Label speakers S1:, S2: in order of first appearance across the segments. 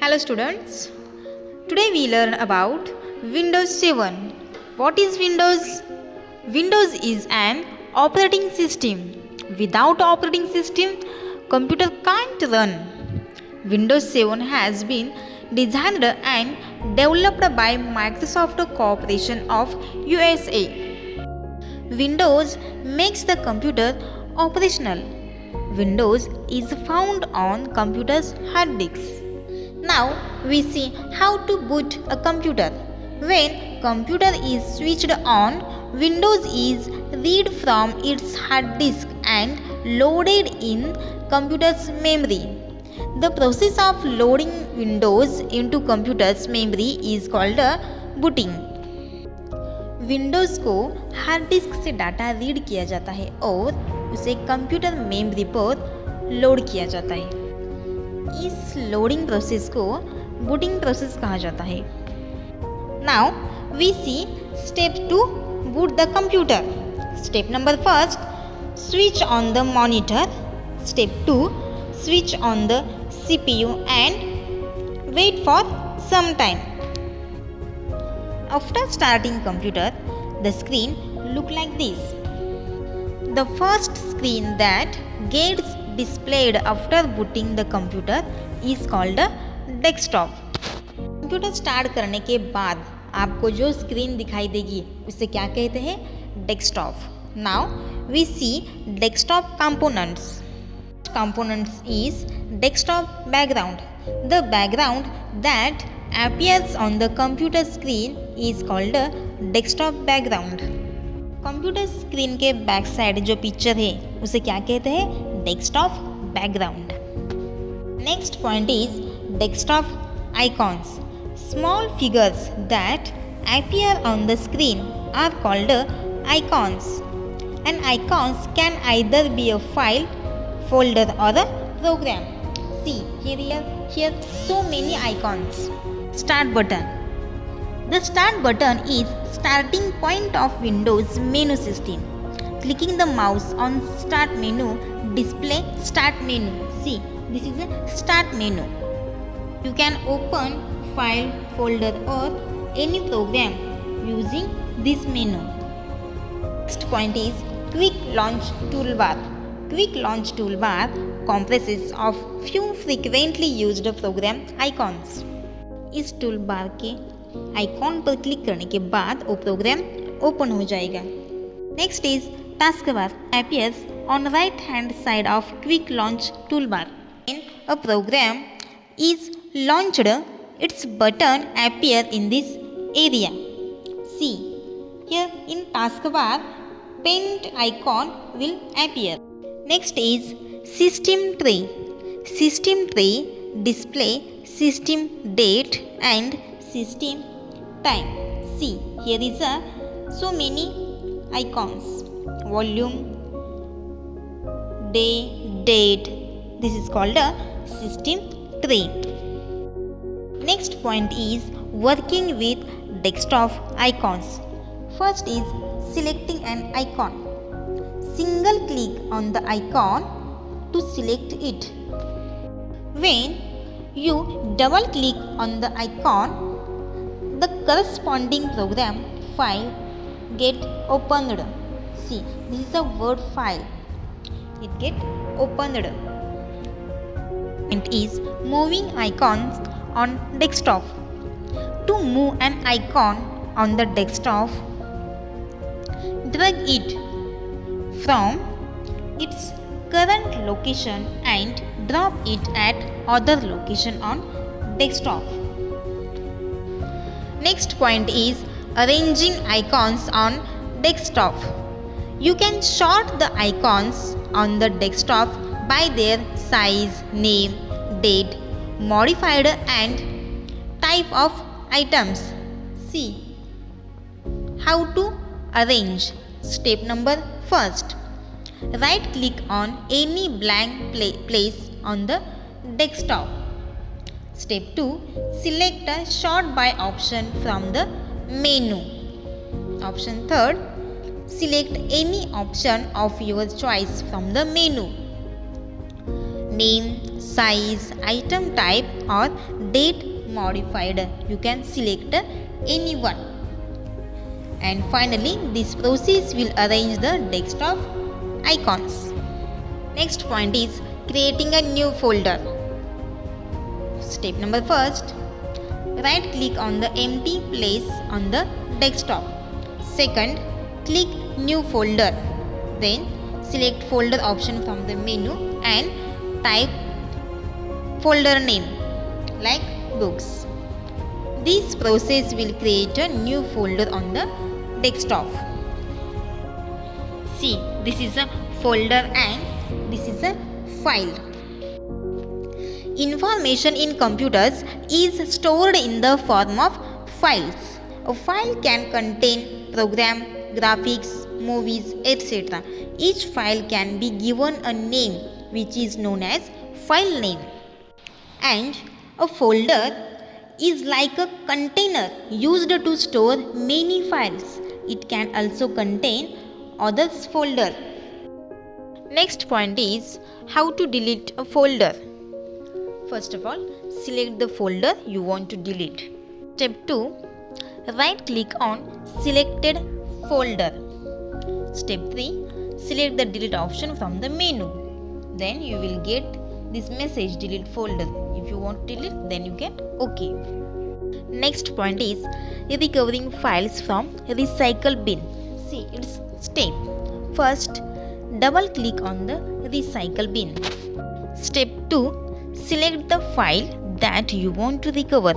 S1: Hello students, today we learn about Windows 7. What is Windows? Windows is an operating system. Without operating system, computer can't run. Windows 7 has been designed and developed by Microsoft Corporation of USA. Windows makes the computer operational. Windows is found on computers' hard disks. Now we see how to boot a computer. When computer is switched on, Windows is read from its hard disk and loaded in computer's memory. The process of loading Windows into computer's memory is called booting. Windows को hard disk से data read किया जाता है और उसे computer memory पर load किया जाता है. इस लोडिंग प्रोसेस को बूटिंग प्रोसेस कहा जाता है. Now we see step to boot the computer. Step number first, switch on the monitor. Step two, switch on the CPU and wait for some time. After starting computer, the screen look like this. The first screen that gets displayed after booting the computer is called desktop. Computer start करने के बाद आपको जो screen दिखाई देगी उसे क्या कहते हैं? Desktop. Now we see desktop components. Components is desktop background. The background that appears on the computer screen is called desktop background. Computer screen के बैक साइड जो पिक्चर है उसे क्या कहते हैं? Desktop background. Next point is desktop icons. Small figures that appear on the screen are called icons. And icons can either be a file, folder or a program. See here so many icons. Start button. The start button is starting point of Windows menu system. Clicking the mouse on start menu display start menu. See, this is a start menu. You can open file, folder or any program using this menu. Next point is quick launch toolbar. Quick launch toolbar comprises of few frequently used program icons. इस toolbar के icon पर click करने के बाद वो programme open हो जाएगा. Next is task bar. appears on right hand side of quick launch toolbar. When a program is launched, its button appear in this area. See here in taskbar, paint icon will appear. Next is system tray. System tray display system date and system time. See, here is so many icons. Volume, day, date. This is called a system tray. Next point is working with desktop icons. First is selecting an icon. Single click on the icon to select it. When you double click on the icon, the corresponding program file get opened. See, this is a Word file. It get opened. It is moving icons on desktop. To move an icon on the desktop, drag it from its current location and drop it at other location on desktop. Next point is arranging icons on desktop. You can sort the icons on the desktop by their size, name, date, modified and type of items. See how to arrange. Step number first, right click on any blank place on the desktop. Step 2, select a sort by option from the menu. Option 3rd, select any option of your choice from the menu. name, size, item type or date modified. You can select any one. And finally, this process will arrange the desktop icons. Next point is creating a new folder. Step number first, right click on the empty place on the desktop. Second, click new folder. Then select folder option from the menu and type folder name like books. This process will create a new folder on the desktop. See, this is a folder and this is a file. Information in computers is stored in the form of files. A file can contain program, graphics, movies, etc. Each file can be given a name which is known as file name. And a folder is like a container used to store many files. It can also contain others folder. Next point is how to delete a folder. First of all, select the folder you want to delete. Step 2, right click on selected folder. Step 3, select the delete option from the menu. Then you will get this message, delete folder. If you want to delete, then you get OK. Next point is recovering files from recycle bin. See, it's step. First, double click on the recycle bin. Step 2, select the file that you want to recover.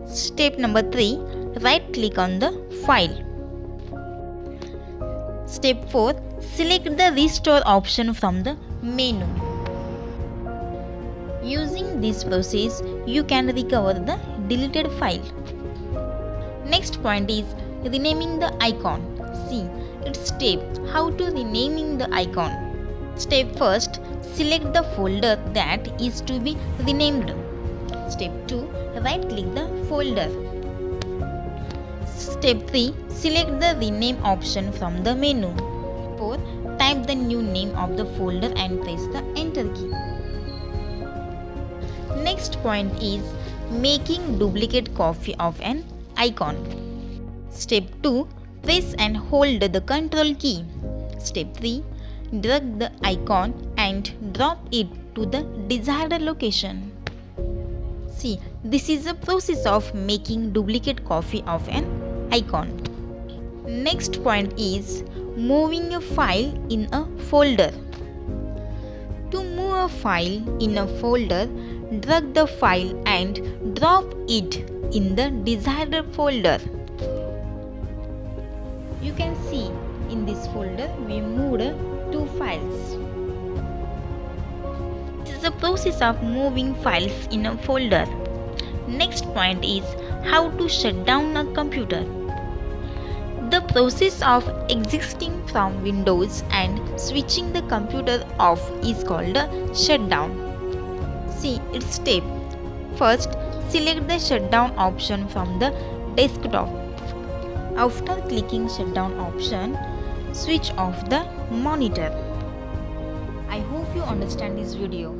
S1: Step number 3, right click on the file. Step 4, select the restore option from the menu. Using this process, you can recover the deleted file. Next point is renaming the icon. See, it's step how to renaming the icon. Step first, select the folder that is to be renamed. Step 2, right click the folder. Step 3, select the rename option from the menu. 4, type the new name of the folder and press the enter key. Next point is making duplicate copy of an icon. Step 2, press and hold the control key. Step 3, drag the icon and drop it to the desired location. See, this is the process of making duplicate copy of an icon. Next point is moving a file in a folder. To move a file in a folder, drag the file and drop it in the desired folder. You can see in this folder we moved 2 files. This is the process of moving files in a folder. Next point is how to shut down a computer. The process of exiting from Windows and switching the computer off is called a shutdown. See its step. First, select the shutdown option from the desktop. After clicking shutdown option, switch off the monitor. I hope you understand this video.